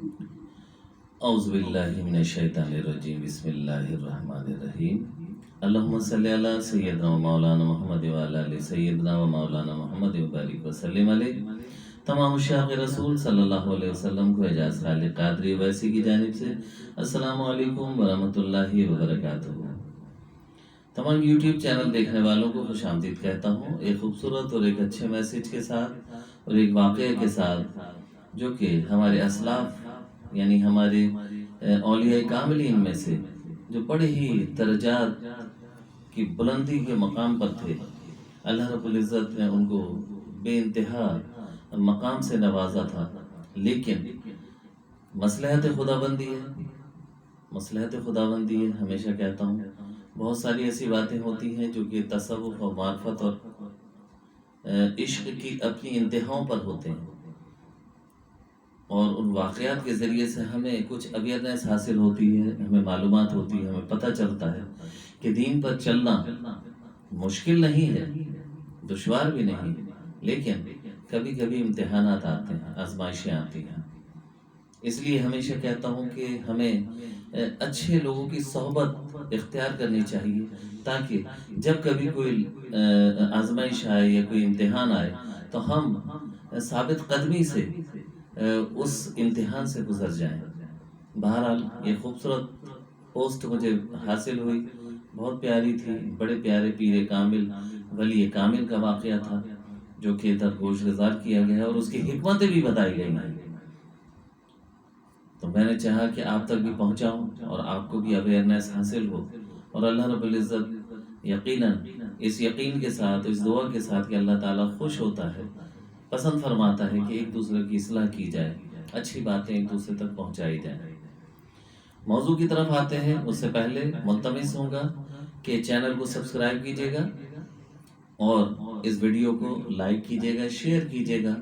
اعوذ باللہ من الشیطان الرجیم بسم اللہ الرحمن الرحیم اللہم صلی علی سیدنا و مولانا محمد وعلی آل سیدنا و مولانا محمد وبارک وسلم علیہ۔ تمام اشاق رسول صلی اللہ علیہ وسلم کو اعجاز خالق قادری ویسی کی جانب سے السلام علیکم ورحمۃ اللہ وبرکاتہ۔ تمام یوٹیوب چینل دیکھنے والوں کو خوش آمدید کہتا ہوں، ایک خوبصورت اور ایک اچھے میسیج کے ساتھ اور ایک واقعے کے ساتھ جو کہ ہمارے اسلاف یعنی ہمارے اولیاء کاملین میں سے جو بڑے ہی درجات کی بلندی کے مقام پر تھے، اللہ رب العزت نے ان کو بے انتہا مقام سے نوازا تھا، لیکن مصلحت خداوندی ہے، مصلحت خداوندی ہے۔ ہمیشہ کہتا ہوں بہت ساری ایسی باتیں ہوتی ہیں جو کہ تصوف اور معرفت اور عشق کی اپنی انتہاؤں پر ہوتے ہیں، اور ان واقعات کے ذریعے سے ہمیں کچھ اویئرنیس حاصل ہوتی ہے، ہمیں معلومات ہوتی ہے، ہمیں پتہ چلتا ہے کہ دین پر چلنا مشکل نہیں ہے، دشوار بھی نہیں، لیکن کبھی کبھی امتحانات آتے ہیں، آزمائشیں آتی ہیں۔ اس لیے ہمیشہ کہتا ہوں کہ ہمیں اچھے لوگوں کی صحبت اختیار کرنی چاہیے، تاکہ جب کبھی کوئی آزمائش آئے یا کوئی امتحان آئے تو ہم ثابت قدمی سے اس امتحان سے گزر جائیں۔ بہرحال یہ خوبصورت پوسٹ مجھے حاصل ہوئی، بہت پیاری تھی، بڑے پیارے پیر کامل ولی کامل کا واقعہ تھا جو کہ درگوش گزار کیا گیا اور اس کی حکمتیں بھی بتائی گئی ہیں، تو میں نے چاہا کہ آپ تک بھی پہنچاؤں اور آپ کو بھی اویئرنیس حاصل ہو، اور اللہ رب العزت یقیناً اس یقین کے ساتھ، اس دعا کے ساتھ کہ اللہ تعالیٰ خوش ہوتا ہے، پسند فرماتا ہے کہ ایک دوسرے کی اصلاح کی جائے، اچھی باتیں ایک دوسرے تک پہنچائی جائیں۔ موضوع کی طرف آتے ہیں، اس سے پہلے ملتمس ہوں گا کہ چینل کو سبسکرائب کیجیے گا اور اس ویڈیو کو لائک کیجیے گا، شیئر کیجیے گا،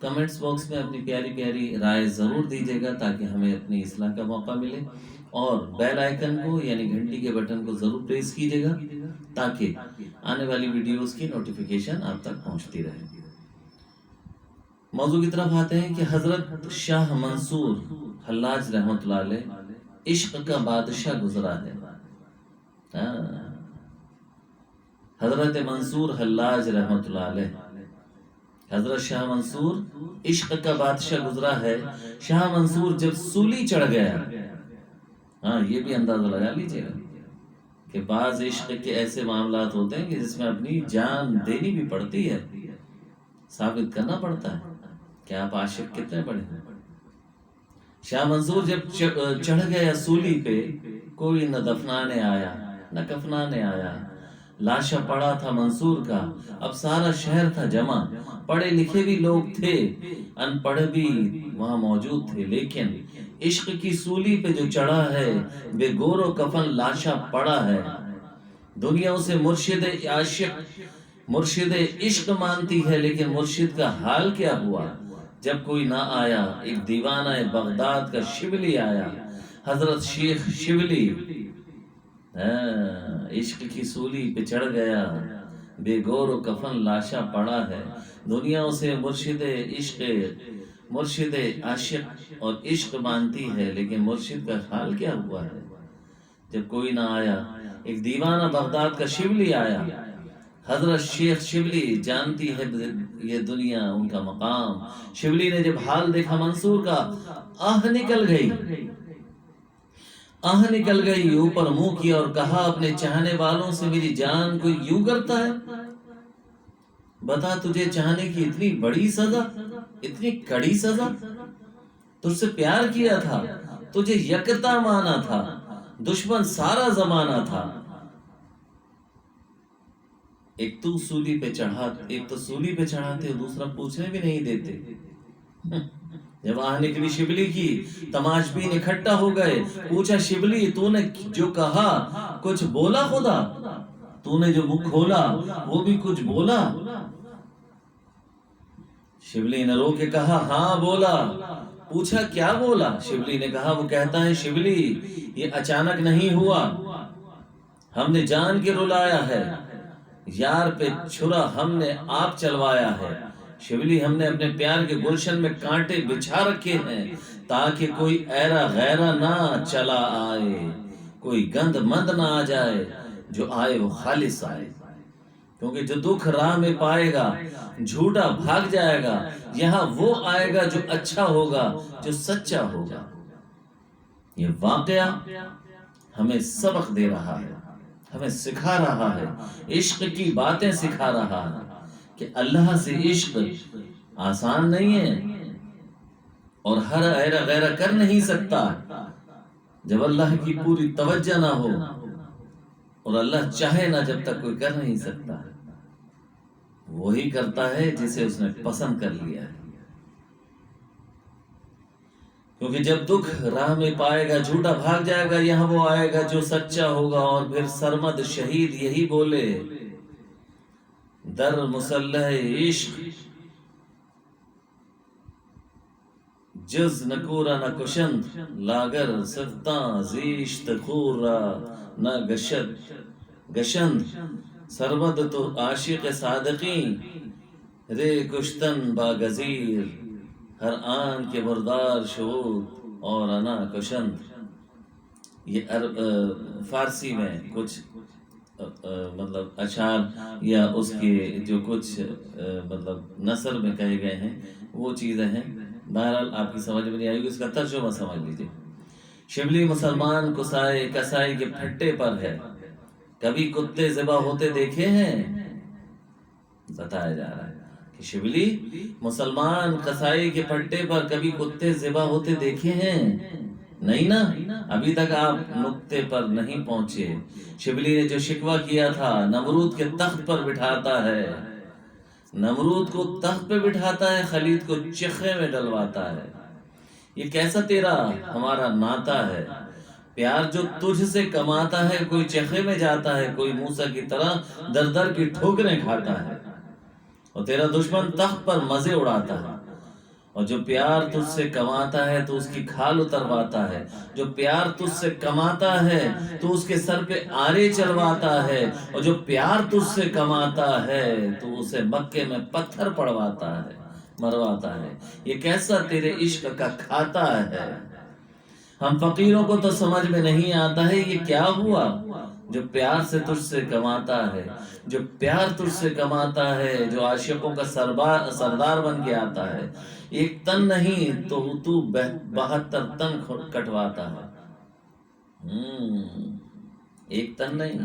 کمنٹس باکس میں اپنی پیاری پیاری رائے ضرور دیجیے گا تاکہ ہمیں اپنی اصلاح کا موقع ملے، اور بیل آئیکن کو یعنی گھنٹی کے بٹن کو ضرور پریس کیجیے گا تاکہ آنے والی ویڈیوز کی نوٹیفیکیشن آپ تک پہنچتی رہے۔ موضوع کی طرف آتے ہیں کہ حضرت شاہ منصور حلاج رحمۃ اللہ علیہ عشق کا بادشاہ گزرا ہے۔ حضرت منصور حلاج رحمۃ اللہ علیہ، حضرت شاہ منصور عشق کا بادشاہ گزرا ہے۔ شاہ منصور جب سولی چڑھ گیا، یہ بھی اندازہ لگا لیجیے گا کہ بعض عشق کے ایسے معاملات ہوتے ہیں کہ جس میں اپنی جان دینی بھی پڑتی ہے، ثابت کرنا پڑتا ہے کہ آپ عاشق کتنے بڑے ہیں۔ شاہ منصور جب چڑھ گیا سولی پہ، کوئی نہ دفنانے آیا نہ کفنانے آیا، لاشا پڑا تھا منصور کا، اب سارا شہر تھا جمع، پڑھے لکھے بھی لوگ تھے، ان پڑھ بھی وہاں موجود تھے، لیکن عشق کی سولی پہ جو چڑھا ہے بے گور و کفن لاشا پڑا ہے۔ دنیا اسے مرشد عشق مانتی ہے، لیکن مرشد کا حال کیا ہوا جب کوئی نہ آیا؟ ایک دیوانہ بغداد کا شبلی آیا، حضرت شیخ شبلی، عشق کی سولی پہ چڑھ گیا، بے گور و کفن لاشا پڑا ہے۔ دنیا اسے مرشد عاشق اور عشق مانتی ہے، لیکن مرشد کا حال کیا ہوا ہے جب کوئی نہ آیا؟ ایک دیوانہ بغداد کا شبلی آیا، حضرت شیخ شبلی، جانتی ہے یہ دنیا ان کا مقام۔ شبلی نے جب حال دیکھا منصور کا، آہ نکل گئی، اوپر منہ کیا اور کہا اپنے چاہنے والوں سے، میری جان کو یوں کرتا ہے؟ بتا، تجھے چاہنے کی اتنی بڑی سزا، اتنی کڑی سزا؟ تجھ سے پیار کیا تھا، تجھے یکتا مانا تھا، دشمن سارا زمانہ تھا، ایک تو سولی پہ چڑھاتے، دوسرا پوچھنے بھی نہیں دیتے۔ جب آہ نکلی شبلی کی، تماشبین اکٹھا ہو گئے، پوچھا شبلی تو نے جو کہا کچھ بولا؟ خدا تو نے جو منہ کھولا وہ بھی کچھ بولا؟ شبلی نے رو کے کہا ہاں بولا۔ پوچھا کیا بولا؟ شبلی نے کہا، وہ کہتا ہے شبلی یہ اچانک نہیں ہوا، ہم نے جان کے رلایا ہے، یار پہ چھرا ہم نے آپ چلوایا ہے، شبلی ہم نے اپنے پیار کے گلشن میں کانٹے بچھا رکھے ہیں تاکہ کوئی ایرا غیرہ نہ چلا آئے، کوئی گند مند نہ آ جائے، جو آئے وہ خالص آئے۔ کیونکہ جو دکھ راہ میں پائے گا جھوٹا بھاگ جائے گا، یہاں وہ آئے گا جو اچھا ہوگا، جو سچا ہوگا۔ یہ واقعہ ہمیں سبق دے رہا ہے، ہمیں سکھا رہا ہے، عشق کی باتیں سکھا رہا ہے کہ اللہ سے عشق آسان نہیں ہے اور ہر ایرا غیرہ کر نہیں سکتا جب اللہ کی پوری توجہ نہ ہو، اور اللہ چاہے نہ جب تک کوئی کر نہیں سکتا، وہی کرتا ہے جسے اس نے پسند کر لیا ہے۔ کیونکہ جب دکھ راہ میں پائے گا جھوٹا بھاگ جائے گا، یہاں وہ آئے گا جو سچا ہوگا۔ اور پھر سرمد شہید یہی بولے، در مسلح عشق جز نکورا نہ کشند، لاگر سفتاں زیشت خور را نہ گشند۔ سرمد تو عاشق صادقین رے کشتن باگزیر، ہر آن کے مردار شعور اور انا کشند۔ یہ فارسی میں کچھ مطلب اشعار یا اس کے جو کچھ مطلب نثر میں کہے گئے ہیں وہ چیزیں ہیں، بہرحال آپ کی سمجھ میں نہیں آئے گی، اس کا ترجمہ سمجھ لیجیے۔ شبلی مسلمان کسائی کے پھٹے پر ہے، کبھی کتے ذبح ہوتے دیکھے ہیں؟ بتایا جا رہا ہے کہ شبلی مسلمان کسائی کے پھٹے پر کبھی کتے ذبح ہوتے دیکھے ہیں؟ نہیں نا، ابھی تک آپ نقطے پر نہیں پہنچے۔ شبلی نے جو شکوہ کیا تھا، نمرود کے تخت پر بٹھاتا ہے، نمرود کو تخت پہ بٹھاتا ہے، خلید کو چخے میں ڈلواتا ہے۔ یہ کیسا تیرا ہمارا ناتا ہے؟ پیار جو تجھ سے کماتا ہے، کوئی چخے میں جاتا ہے، کوئی موسیٰ کی طرح در در کی ٹھوکریں کھاتا ہے، اور تیرا دشمن تخت پر مزے اڑاتا ہے۔ اور جو پیار تجھ سے کماتا ہے تو اس کی کھال اترواتا ہے، جو پیار تجھ سے کماتا ہے تو اس کے سر پہ آرے چلواتا ہے، اور جو پیار تجھ سے کماتا ہے تو اسے مکے میں پتھر پڑواتا ہے، مرواتا ہے۔ یہ کیسا تیرے عشق کا کھاتا ہے؟ ہم فقیروں کو تو سمجھ میں نہیں آتا ہے یہ کیا ہوا، جو پیار سے تجھ سے کماتا ہے، جو پیار تجھ سے کماتا ہے، جو عاشقوں کا سردار بن کے آتا ہے۔ ایک تن نہیں تو 72 تن کٹواتا ہے۔ ایک تن نہیں،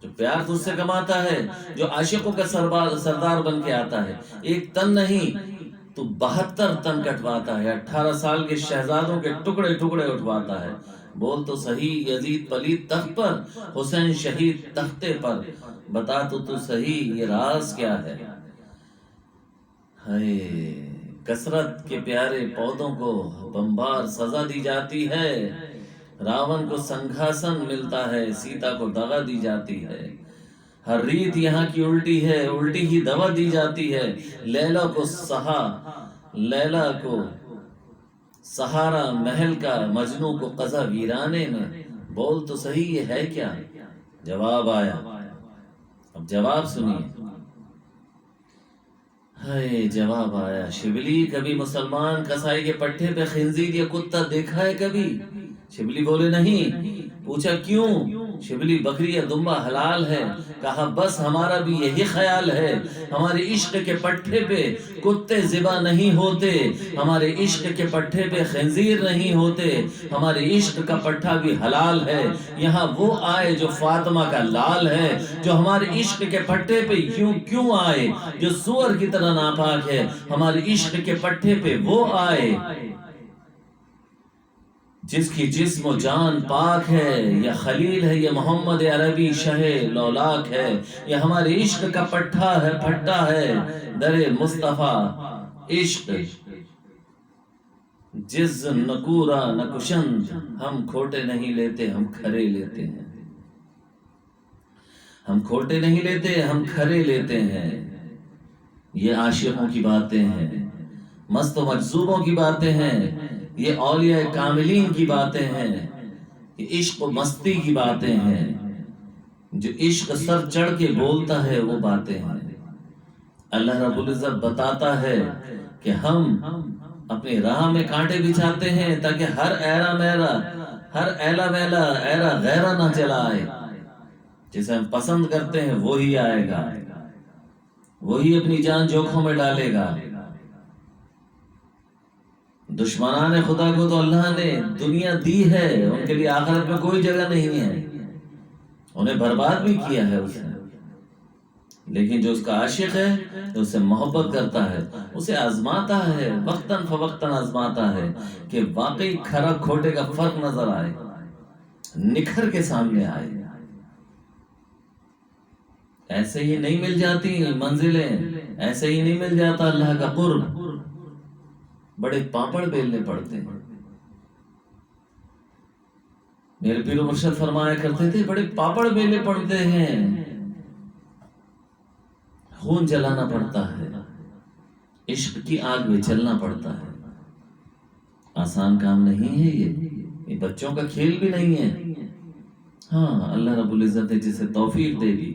جو پیار تجھ سے کماتا ہے، جو عاشقوں کا سردار بن کے آتا ہے، ایک تن نہیں تو 72 تن کٹواتا ہے، 18 سال کے شہزادوں کے ٹکڑے ٹکڑے اٹھواتا ہے۔ بول تو صحیح، یزید پلید تخت پر، حسین شہید تختے پر، بتا تو صحیح یہ راز کیا ہے؟ کثرت کے پیارے پودوں کو بمبار سزا دی جاتی ہے، راون کو سنگھاسن ملتا ہے، سیتا کو دغا دی جاتی ہے، ہر ریت یہاں کی الٹی ہے، الٹی ہی دوا دی جاتی ہے۔ لیلا کو سہارا محل کا، مجنوں کو قضا ویرانے میں۔ بول تو صحیح یہ ہے کیا؟ جواب آیا، اب جواب سنیے۔ جواب آیا، شبلی کبھی مسلمان کسائی کے پٹھے پہ خنزیر یا کتا دیکھا ہے کبھی؟ شبلی بولے نہیں۔ پوچھا کیوں؟ شبلی بکری یا دمبا حلال ہے۔ کہا بس ہمارا بھی یہی خیال ہے، ہمارے عشق کے پٹھے پہ کتے ذبح نہیں ہوتے، ہمارے عشق کے پٹھے پہ خنزیر نہیں ہوتے، ہمارے عشق کا پٹھا بھی حلال ہے۔ یہاں وہ آئے جو فاطمہ کا لال ہے، جو ہمارے عشق کے پٹھے پہ کیوں آئے، جو سور کی طرح ناپاک ہے، ہمارے عشق کے پٹھے پہ وہ آئے جس کی جسم و جان پاک ہے، یا خلیل ہے، یا محمد عربی شہ لولاک ہے، یا ہمارے عشق کا پٹھا ہے در مصطفیٰ عشق جز نکورا نہ کشند۔ ہم کھوٹے نہیں لیتے، ہم کھرے لیتے ہیں، ہم کھوٹے نہیں لیتے، ہم کھرے لیتے ہیں۔ یہ عاشقوں کی باتیں ہیں، مست و مجذوبوں کی باتیں ہیں، یہ اولیاء کاملین کی باتیں ہیں، یہ عشق و مستی کی باتیں ہیں، جو عشق سر چڑھ کے بولتا ہے وہ باتیں ہیں۔ اللہ رب العزت بتاتا ہے کہ ہم اپنی راہ میں کانٹے بچھاتے ہیں تاکہ ہر ایرا میرا، ہر ایلا میلا، ایرا غیرہ نہ چلا آئے. جسے ہم پسند کرتے ہیں وہی آئے گا، وہی اپنی جان جوکھوں میں ڈالے گا. دشمنان خدا کو تو اللہ نے دنیا دی ہے، ان کے لیے آخرت میں کوئی جگہ نہیں ہے، انہیں برباد بھی کیا ہے اس نے. لیکن جو اس کا عاشق ہے، جو اس سے محبت کرتا ہے، اسے آزماتا ہے، وقتاً فوقتاً آزماتا ہے کہ واقعی کھرا کھوٹے کا فرق نظر آئے، نکھر کے سامنے آئے. ایسے ہی نہیں مل جاتی منزلیں، ایسے ہی نہیں مل جاتا اللہ کا قرب، بڑے پاپڑ بیلنے پڑتے ہیں. میرے پیر و مرشد فرمایا کرتے تھے بڑے پاپڑ بیلنے پڑتے ہیں، خون جلانا پڑتا ہے، عشق کی آگ میں چلنا پڑتا ہے. آسان کام نہیں ہے یہ بچوں کا کھیل بھی نہیں ہے. ہاں اللہ رب العزت نے جسے توفیق دے دی،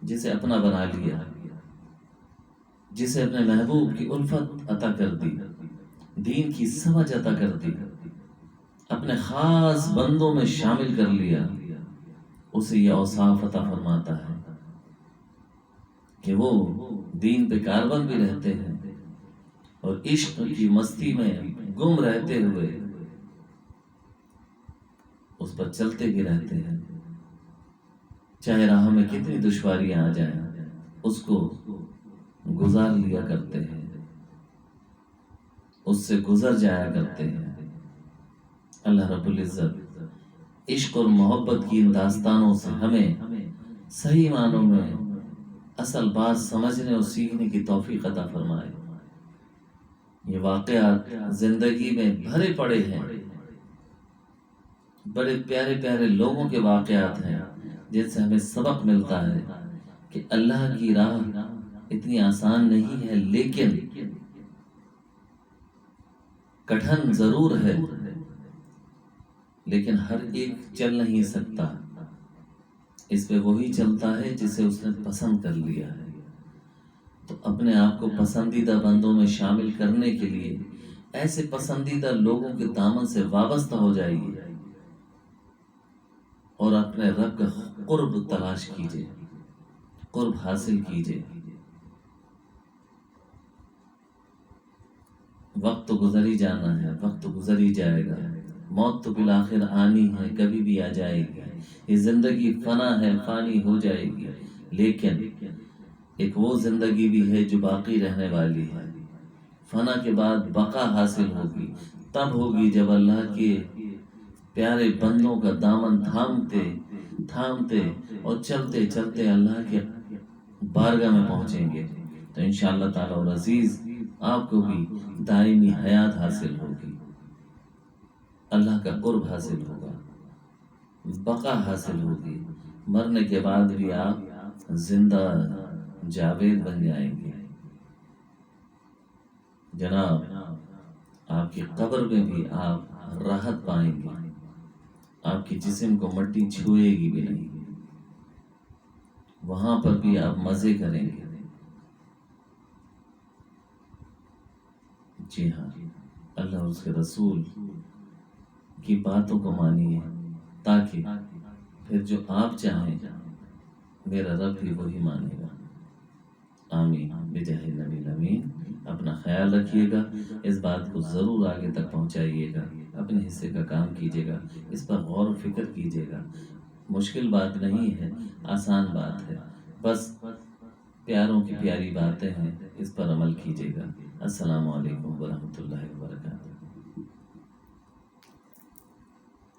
جسے اپنا بنا لیا، جسے اپنے محبوب کی الفت عطا کر دی، دین کی سمجھ عطا کر دی، اپنے خاص بندوں میں شامل کر لیا، اسے یہ اوصاف عطا فرماتا ہے کہ وہ دین پہ کاربن بھی رہتے ہیں اور عشق کی مستی میں گم رہتے ہوئے اس پر چلتے بھی رہتے ہیں. چاہے راہ میں کتنی دشواریاں آ جائیں اس کو گزار لیا کرتے ہیں، اس سے گزر جایا کرتے ہیں. اللہ رب العزت عشق اور محبت کی ان داستانوں سے ہمیں صحیح معنوں میں اصل بات سمجھنے اور سیکھنے کی توفیق عطا فرمائے. یہ واقعات زندگی میں بھرے پڑے ہیں، بڑے پیارے پیارے لوگوں کے واقعات ہیں جن سے ہمیں سبق ملتا ہے کہ اللہ کی راہ اتنی آسان نہیں ہے، لیکن کٹھن ضرور ہے، لیکن ہر ایک چل نہیں سکتا. اس پہ وہی چلتا ہے جسے اس نے پسند کر لیا ہے. تو اپنے آپ کو پسندیدہ بندوں میں شامل کرنے کے لیے ایسے پسندیدہ لوگوں کے دامن سے وابستہ ہو جائیے اور اپنے رب کا قرب تلاش کیجیے، قرب حاصل کیجیے. وقت تو گزر ہی جانا ہے، وقت تو گزر ہی جائے گا، موت تو بالآخر آنی ہے، کبھی بھی آ جائے گی. یہ زندگی فنا ہے، فانی ہو جائے گی، لیکن ایک وہ زندگی بھی ہے جو باقی رہنے والی ہے. فنا کے بعد بقا حاصل ہوگی، تب ہوگی جب اللہ کے پیارے بندوں کا دامن تھامتے اور چلتے چلتے اللہ کے بارگاہ میں پہنچیں گے. تو انشاءاللہ تعالی اور عزیز آپ کو بھی دائمی حیات حاصل ہوگی، اللہ کا قرب حاصل ہوگا، بقا حاصل ہوگی. مرنے کے بعد بھی آپ زندہ جاوید بن جائیں گے. جناب آپ کی قبر میں بھی آپ راحت پائیں گے، آپ کی جسم کو مٹی چھوئے گی بھی نہیں، وہاں پر بھی آپ مزے کریں گے. جی ہاں، اللہ اور اس کے رسول کی باتوں کو مانیے تاکہ پھر جو آپ چاہیں میرا رب بھی وہی مانے گا. آمین بجاہ نبی الامین. اپنا خیال رکھیے گا، اس بات کو ضرور آگے تک پہنچائیے گا، اپنے حصے کا کام کیجیے گا، اس پر غور و فکر کیجیے گا. مشکل بات نہیں ہے، آسان بات ہے، بس پیاروں کی پیاری باتیں ہیں، اس پر عمل کیجیے گا. السلام علیکم ورحمۃ اللہ وبرکاتہ.